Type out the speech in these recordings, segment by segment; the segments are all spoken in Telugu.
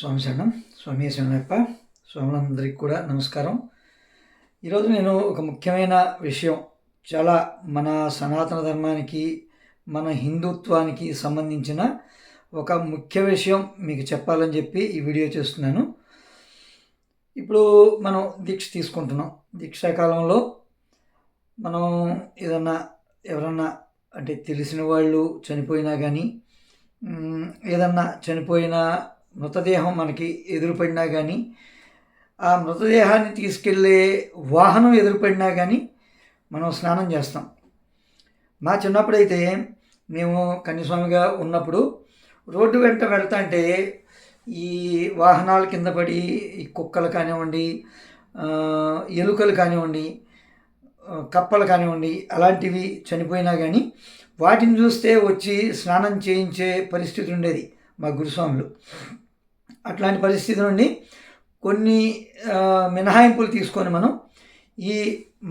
స్వామి శరణం. స్వామి శరణప్ప. స్వాములందరికీ కూడా నమస్కారం. ఈరోజు నేను ఒక ముఖ్యమైన విషయం, చాలా మన సనాతన ధర్మానికి, మన హిందుత్వానికి సంబంధించిన ఒక ముఖ్య విషయం మీకు చెప్పాలని చెప్పి ఈ వీడియో చేస్తున్నాను. ఇప్పుడు మనం దీక్ష తీసుకుంటున్నాం. దీక్షాకాలంలో మనం ఎవరన్నా అంటే తెలిసిన వాళ్ళు చనిపోయినా కానీ, ఏదన్నా చనిపోయిన మృతదేహం మనకి ఎదురుపడినా కానీ, ఆ మృతదేహాన్ని తీసుకెళ్ళే వాహనం ఎదురుపడినా కానీ మనం స్నానం చేస్తాం. మా చిన్నప్పుడైతే మేము కన్యస్వామిగా ఉన్నప్పుడు రోడ్డు వెంట వెళ్తాంటే ఈ వాహనాల కింద పడి ఈ కుక్కలు కానివ్వండి, ఎలుకలు కానివ్వండి, కప్పలు కానివ్వండి, అలాంటివి చనిపోయినా కానీ వాటిని చూస్తే వచ్చి స్నానం చేయించే పరిస్థితి ఉండేది మా గురుస్వాములు. అట్లాంటి పరిస్థితి నుండి కొన్ని మినహాయింపులు తీసుకొని మనం ఈ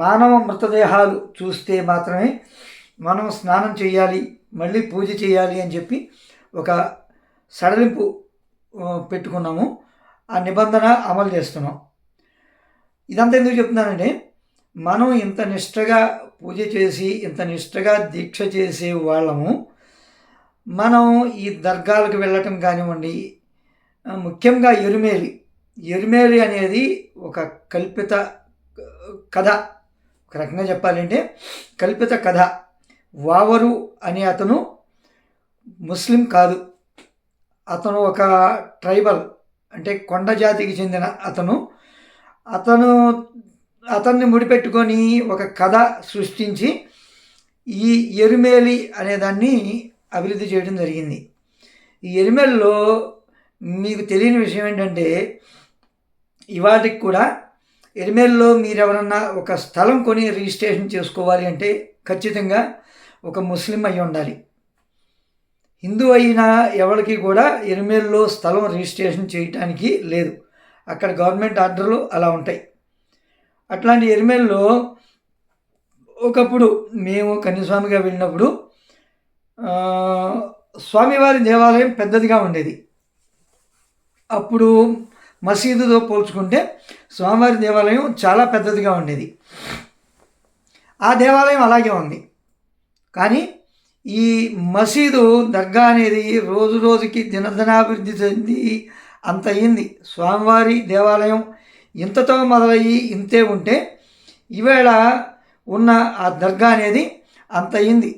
మానవ మృతదేహాలు చూస్తే మాత్రమే మనం స్నానం చేయాలి, మళ్ళీ పూజ చేయాలి అని చెప్పి ఒక సడలింపు పెట్టుకున్నాము. ఆ నిబంధన అమలు చేస్తున్నాం. ఇదంతా ఎందుకు చెప్తున్నానంటే, మనం ఇంత నిష్టగా పూజ చేసి ఇంత నిష్టగా దీక్ష చేసే వాళ్ళము మనం ఈ దర్గాలకు వెళ్ళటం కానివ్వండి, ముఖ్యంగా ఎరుమేలి అనేది ఒక కల్పిత కథ. ఒక రకంగా చెప్పాలంటే కల్పిత కథ. వావరు అనే అతను ముస్లిం కాదు, అతను ఒక ట్రైబల్ అంటే కొండ జాతికి చెందిన అతన్ని ముడిపెట్టుకొని ఒక కథ సృష్టించి ఈ ఎరుమేలి అనేదాన్ని అభివృద్ధి చేయడం జరిగింది. ఈ ఎరుమేలిలో మీకు తెలియని విషయం ఏంటంటే, ఇవాటికి కూడా ఎరుమేలిలో మీరు ఎవరన్నా ఒక స్థలం కొని రిజిస్ట్రేషన్ చేసుకోవాలి అంటే ఖచ్చితంగా ఒక ముస్లిం అయి ఉండాలి. హిందూ అయినా ఎవరికి కూడా ఎరుమేలిలో స్థలం రిజిస్ట్రేషన్ చేయటానికి లేదు. అక్కడ గవర్నమెంట్ ఆర్డర్లు అలా ఉంటాయి. అట్లాంటి ఎరుమేలిలో ఒకప్పుడు మేము కన్యస్వామిగా వెళ్ళినప్పుడు స్వామివారి దేవాలయం పెద్దదిగా ఉండేది. అప్పుడు మసీదుతో పోల్చుకుంటే స్వామివారి దేవాలయం చాలా పెద్దదిగా ఉండేది. ఆ దేవాలయం అలాగే ఉంది. కానీ ఈ మసీదు దర్గా అనేది రోజు రోజుకి దినదినాభివృద్ధి చెంది అంత అయింది. స్వామివారి దేవాలయం ఇంతతో మొదలయ్యి ఇంతే ఉంటే ఈవేళ ఉన్న ఆ దర్గా అనేది అంత అయింది.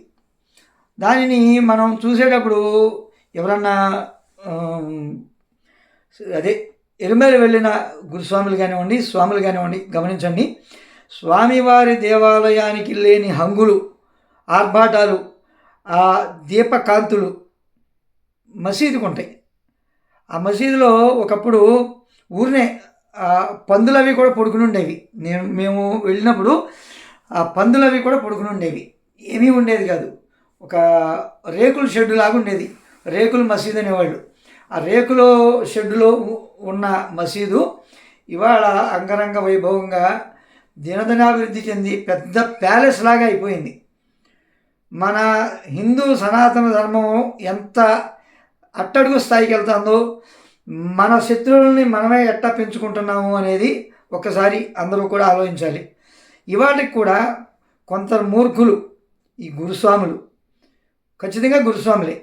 దానిని మనం చూసేటప్పుడు ఎవరన్నా ఎరుమేలి వెళ్ళిన గురుస్వాములు కానివ్వండి, స్వాములు కానివ్వండి, గమనించండి. స్వామివారి దేవాలయానికి లేని హంగులు, ఆర్భాటాలు, ఆ దీపకాంతులు మసీదుకు ఉంటాయి. ఆ మసీదులో ఒకప్పుడు ఊరినే పందులవి కూడా పడుకుని ఉండేవి. మేము వెళ్ళినప్పుడు ఆ పందులవి కూడా పడుకుని ఉండేవి. ఏమీ ఉండేది కాదు. ఒక రేకుల షెడ్డు లాగా ఉండేది. రేకుల మసీదు అనేవాళ్ళు. ఆ రేకుల షెడ్డులో ఉన్న మసీదు ఇవాళ అంగరంగ వైభవంగా దినదినాభివృద్ధి చెంది పెద్ద ప్యాలెస్ లాగా అయిపోయింది. మన హిందూ సనాతన ధర్మం ఎంత అట్టడుగు స్థాయికి వెళ్తుందో, మన శత్రువుల్ని మనమే ఎట్టా పెంచుకుంటున్నాము అనేది ఒకసారి అందరూ కూడా ఆలోచించాలి. ఇవాటికి కూడా కొంత మూర్ఖులు, ఈ గురుస్వాములు, ఖచ్చితంగా గురుస్వాములే,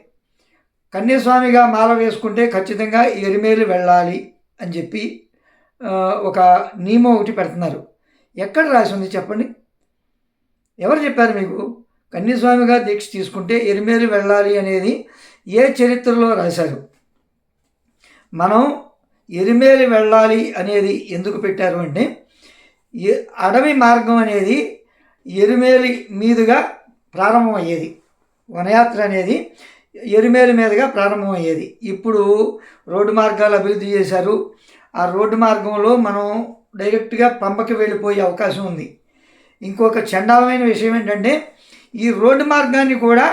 కన్యస్వామిగా మాల వేసుకుంటే ఖచ్చితంగా ఎరుమేలి వెళ్ళాలి అని చెప్పి ఒక నియమం ఒకటి పెడుతున్నారు. ఎక్కడ రాసి ఉంది చెప్పండి? ఎవరు చెప్పారు మీకు? కన్యస్వామిగా దీక్ష తీసుకుంటే ఎరుమేలి వెళ్ళాలి అనేది ఏ చరిత్రలో రాశారు? మనం ఎరుమేలి వెళ్ళాలి అనేది ఎందుకు పెట్టారు అంటే, అడవి మార్గం అనేది ఎరుమేలి మీదుగా ప్రారంభమయ్యేది. వనయాత్ర అనేది ఎరుమేలి మీదుగా ప్రారంభమయ్యేది. ఇప్పుడు రోడ్డు మార్గాలు అభివృద్ధి చేశారు. ఆ రోడ్డు మార్గంలో మనం డైరెక్ట్గా పంపకి వెళ్ళిపోయే అవకాశం ఉంది. ఇంకొక చండాలమైన విషయం ఏంటంటే, ఈ రోడ్డు మార్గాన్ని కూడా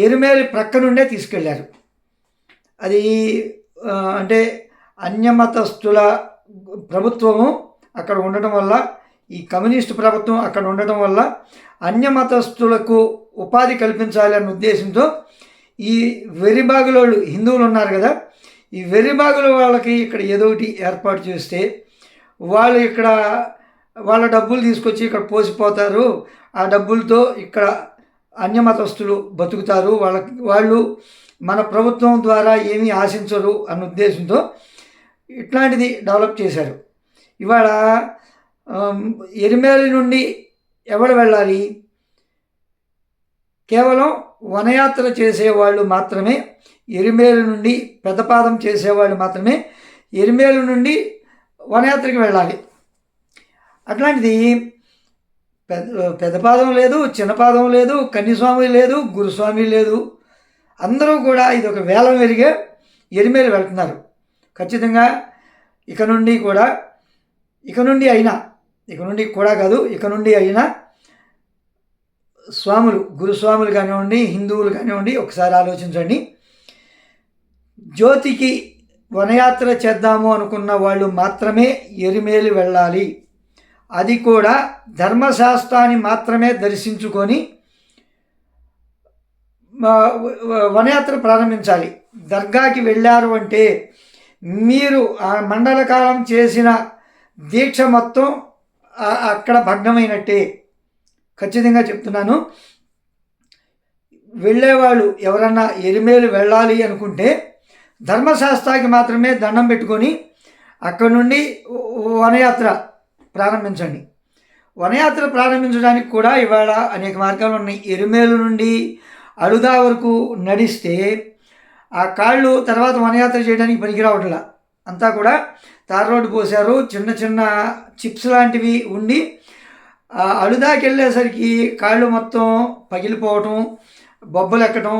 ఎరుమేలి ప్రక్క నుండే తీసుకెళ్లారు. అది అంటే అన్యమతస్థుల ప్రభుత్వము అక్కడ ఉండటం వల్ల, ఈ కమ్యూనిస్ట్ ప్రభుత్వం అక్కడ ఉండటం వల్ల అన్యమతస్థులకు ఉపాధి కల్పించాలి అన్న ఉద్దేశంతో ఈ వెర్రిబాగులోళ్ళు హిందువులు ఉన్నారు కదా, ఈ వెర్రిబాగుల వాళ్ళకి ఇక్కడ ఏదో ఒకటి ఏర్పాటు చేస్తే వాళ్ళు ఇక్కడ వాళ్ళ డబ్బులు తీసుకొచ్చి ఇక్కడ పోసిపోతారు, ఆ డబ్బులతో ఇక్కడ అన్యమతస్తులు బతుకుతారు, వాళ్ళు మన ప్రభుత్వం ద్వారా ఏమీ ఆశించరు అన్న ఉద్దేశంతో ఇట్లాంటిది డెవలప్ చేశారు. ఇవాళ ఎరిమేలి నుండి ఎవరు వెళ్ళాలి? కేవలం వనయాత్ర చేసేవాళ్ళు మాత్రమే ఎరిమేలు నుండి, పెద్దపాదం చేసేవాళ్ళు మాత్రమే ఎరిమేలు నుండి వనయాత్రకి వెళ్ళాలి. అట్లాంటిది పెద్దపాదం లేదు, చిన్నపాదం లేదు, కన్యస్వామి లేదు, గురుస్వామి లేదు. అందరూ కూడా ఇది ఒక వేలం వెరిగే ఎరిమేలు వెళ్తున్నారు. ఖచ్చితంగా ఇక నుండి అయినా స్వాములు, గురుస్వాములు కానివ్వండి, హిందువులు కానివ్వండి, ఒకసారి ఆలోచించండి. జ్యోతికి వనయాత్ర చేద్దాము అనుకున్న వాళ్ళు మాత్రమే ఎరిమేలి వెళ్ళాలి. అది కూడా ధర్మశాస్త్రాన్ని మాత్రమే దర్శించుకొని వనయాత్ర ప్రారంభించాలి. దర్గాకి వెళ్ళారు అంటే మీరు ఆ మండల కాలం చేసిన దీక్ష మొత్తం అక్కడ భగ్నమైనట్టే. ఖచ్చితంగా చెప్తున్నాను. వెళ్ళేవాళ్ళు ఎవరన్నా ఎరిమేలు వెళ్ళాలి అనుకుంటే ధర్మశాస్త్రానికి మాత్రమే దండం పెట్టుకొని అక్కడి నుండి వనయాత్ర ప్రారంభించండి. వనయాత్ర ప్రారంభించడానికి కూడా ఇవాళ అనేక మార్గాలు ఉన్నాయి. ఎరిమేలు నుండి అడుదా వరకు నడిస్తే ఆ కాళ్ళు తర్వాత వనయాత్ర చేయడానికి పనికిరావట్లా. అంతా కూడా తార్ రోడ్డు పోసారు, చిన్న చిన్న చిప్స్ లాంటివి ఉండి అడుదాకి వెళ్ళేసరికి కాళ్ళు మొత్తం పగిలిపోవటం, బొబ్బలు ఎక్కడం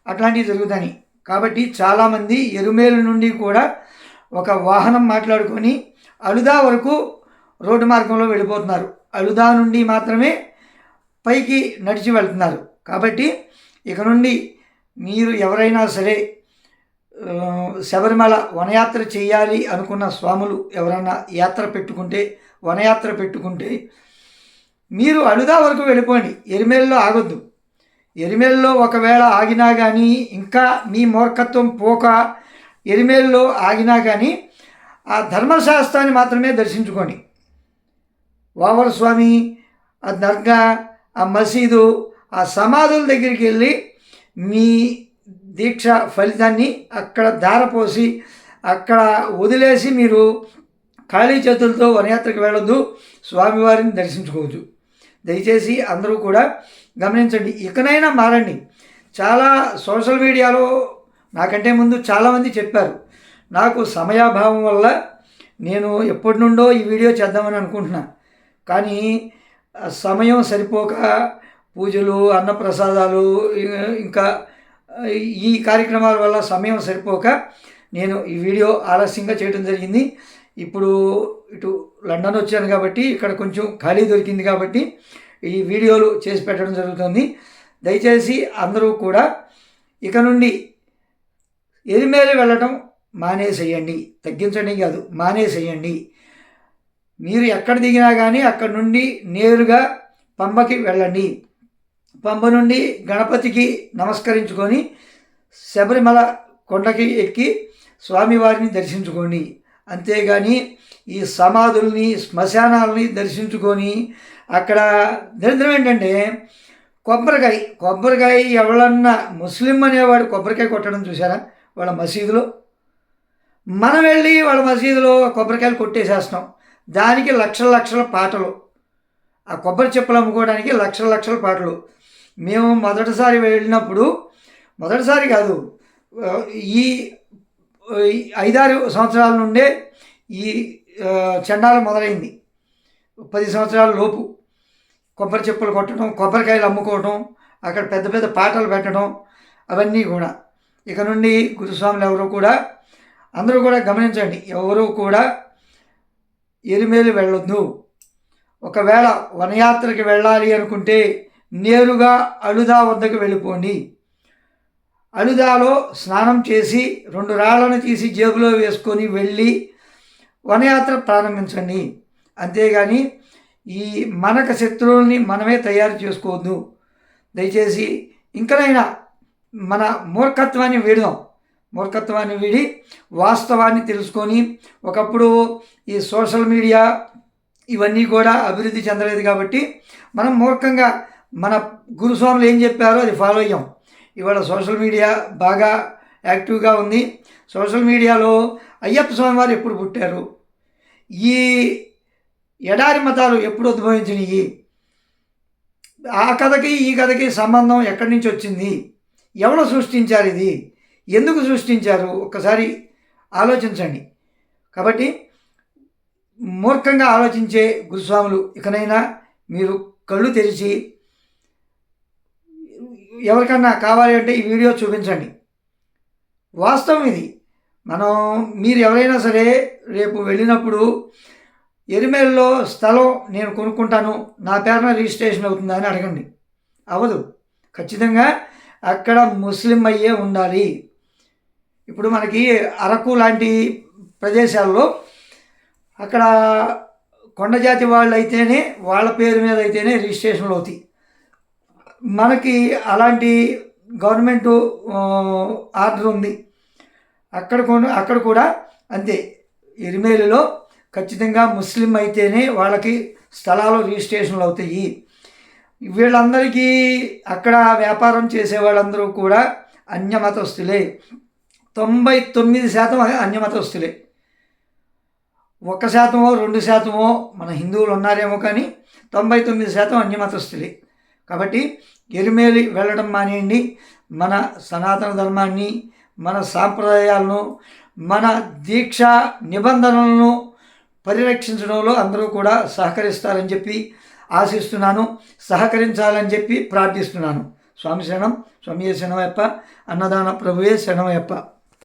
అట్లాంటివి జరుగుతాయి. కాబట్టి చాలామంది ఎరుమేలు నుండి కూడా ఒక వాహనం మాట్లాడుకొని అడుదా వరకు రోడ్డు మార్గంలో వెళ్ళిపోతున్నారు. అడుదా నుండి మాత్రమే పైకి నడిచి వెళ్తున్నారు. కాబట్టి ఇక నుండి మీరు ఎవరైనా సరే శబరిమల వనయాత్ర చేయాలి అనుకున్న స్వాములు ఎవరైనా వనయాత్ర పెట్టుకుంటే మీరు అడుదా వరకు వెళ్ళిపోండి, ఎరిమేల్లో ఆగొద్దు. ఎరిమేల్లో ఒకవేళ ఆగినా కానీ, ఇంకా మీ మూర్ఖత్వం పోక ఎరిమేల్లో ఆగినా కానీ ఆ ధర్మశాస్త్రాన్ని మాత్రమే దర్శించుకోండి. వావర స్వామి, ఆ దర్గా, ఆ మసీదు, ఆ సమాధుల దగ్గరికి వెళ్ళి మీ దీక్ష ఫలితాన్ని అక్కడ ధారపోసి అక్కడ వదిలేసి మీరు ఖాళీ చేతులతో వనయాత్రకు వెళ్ళొద్దు, స్వామివారిని దర్శించుకోవచ్చు. దయచేసి అందరూ కూడా గమనించండి. ఇకనైనా మారండి. చాలా సోషల్ మీడియాలో నాకంటే ముందు చాలామంది చెప్పారు. నాకు సమయాభావం వల్ల నేను ఎప్పటి నుండో ఈ వీడియో చేద్దామని అనుకుంటున్నా, కానీ సమయం సరిపోక పూజలు, అన్నప్రసాదాలు, ఇంకా ఈ కార్యక్రమాల వల్ల సమయం సరిపోక నేను ఈ వీడియో ఆలస్యంగా చేయడం జరిగింది. ఇప్పుడు ఇటు లండన్ వచ్చాను కాబట్టి ఇక్కడ కొంచెం ఖాళీ దొరికింది కాబట్టి ఈ వీడియోలు చేసి పెట్టడం జరుగుతుంది. దయచేసి అందరూ కూడా ఇక నుండి ఎరిమేలి వెళ్ళడం మానేసేయండి. తగ్గించండి కాదు, మానేసేయండి. మీరు ఎక్కడ దిగినా కానీ అక్కడ నుండి నేరుగా పంబకి వెళ్ళండి. పంబ నుండి గణపతికి నమస్కరించుకొని శబరిమల కొండకి ఎక్కి స్వామివారిని దర్శించుకోండి. అంతేగాని ఈ సమాధుల్ని, శ్మశానాలని దర్శించుకొని అక్కడ దరిద్రం ఏంటంటే కొబ్బరికాయ ఎవరన్నా ముస్లిం అనేవాడు కొబ్బరికాయ కొట్టడం చూసారా వాళ్ళ మసీదులో? మనం వెళ్ళి వాళ్ళ మసీదులో కొబ్బరికాయలు కొట్టేసేస్తున్నాం. దానికి లక్షల పాటలు, ఆ కొబ్బరి చెప్పులు అమ్ముకోవడానికి లక్షల పాటలు. మేము మొదటిసారి వెళ్ళినప్పుడు, మొదటిసారి కాదు, ఈ 5-6 సంవత్సరాల నుండే ఈ చండాలం మొదలైంది. 10 సంవత్సరాల లోపు కొబ్బరి చెప్పులు కొట్టడం, కొబ్బరికాయలు అమ్ముకోవడం, అక్కడ పెద్ద పెద్ద పాటలు పెట్టడం, అవన్నీ కూడా. ఇక నుండి గురుస్వాములు అందరూ కూడా గమనించండి, ఎవరూ కూడా ఎరిమేలి వెళ్ళొద్దు. ఒకవేళ వనయాత్రకి వెళ్ళాలి అనుకుంటే నేరుగా అడుదా వద్దకు వెళ్ళిపోండి. అడుదాలో స్నానం చేసి 2 రాళ్లను తీసి జేబులో వేసుకొని వెళ్ళి వనయాత్ర ప్రారంభించండి. అంతేగాని ఈ మనక శత్రువుల్ని మనమే తయారు చేసుకోవద్దు. దయచేసి ఇంకనైనా మన మూర్ఖత్వాన్ని వీడదాం. మూర్ఖత్వాన్ని వీడి వాస్తవాన్ని తెలుసుకొని, ఒకప్పుడు ఈ సోషల్ మీడియా ఇవన్నీ కూడా అభివృద్ధి చెందలేదు కాబట్టి మనం మూర్ఖంగా మన గురుస్వాములు ఏం చెప్పారో అది ఫాలో అయ్యాం. ఇవాళ సోషల్ మీడియా బాగా యాక్టివ్గా ఉంది. సోషల్ మీడియాలో అయ్యప్ప స్వామి వారు ఎప్పుడు పుట్టారు, ఈ ఎడారి మతాలు ఎప్పుడు ఉద్భవించినాయి, ఆ కథకి ఈ కథకి సంబంధం ఎక్కడి నుంచి వచ్చింది, ఎవరు సృష్టించారు, ఇది ఎందుకు సృష్టించారు, ఒక్కసారి ఆలోచించండి. కాబట్టి మూర్ఖంగా ఆలోచించే గురుస్వాములు ఇకనైనా మీరు కళ్ళు తెరిచి, ఎవరికన్నా కావాలి అంటే ఈ వీడియో చూపించండి. వాస్తవం ఇది. మీరు ఎవరైనా సరే రేపు వెళ్ళినప్పుడు ఎరిమేల్లో స్థలం నేను కొనుక్కుంటాను, నా పేరున రిజిస్ట్రేషన్ అవుతుందా అని అడగండి. అవ్వదు. ఖచ్చితంగా అక్కడ ముస్లిం అయ్యే ఉండాలి. ఇప్పుడు మనకి అరకు లాంటి ప్రదేశాల్లో అక్కడ కొండజాతి వాళ్ళు అయితేనే, వాళ్ళ పేరు మీద అయితేనే రిజిస్ట్రేషన్లు అవుతాయి. మనకి అలాంటి గవర్నమెంటు ఆర్డర్ ఉంది. అక్కడ కూడా అంతే. ఎరిమేలిలో ఖచ్చితంగా ముస్లిం అయితేనే వాళ్ళకి స్థలాలు రిజిస్ట్రేషన్లు అవుతాయి. వీళ్ళందరికీ అక్కడ వ్యాపారం చేసే వాళ్ళందరూ కూడా అన్యమతస్తులే. 99% అన్యమతస్తులే. 1%, 2% మన హిందువులు ఉన్నారేమో, కానీ 99% అన్యమతస్తులే. కాబట్టి ఎరిమేలి వెళ్ళడం మానేయండి. మన సనాతన ధర్మాన్ని, మన సాంప్రదాయాలను, మన దీక్ష నిబంధనలను పరిరక్షించడంలో అందరూ కూడా సహకరిస్తారని చెప్పి ఆశిస్తున్నాను. సహకరించాలని చెప్పి ప్రార్థిస్తున్నాను. స్వామి శరణం. స్వామియే శరణమయ్యప్ప. అన్నదాన ప్రభువే శరణమయ్యప్ప.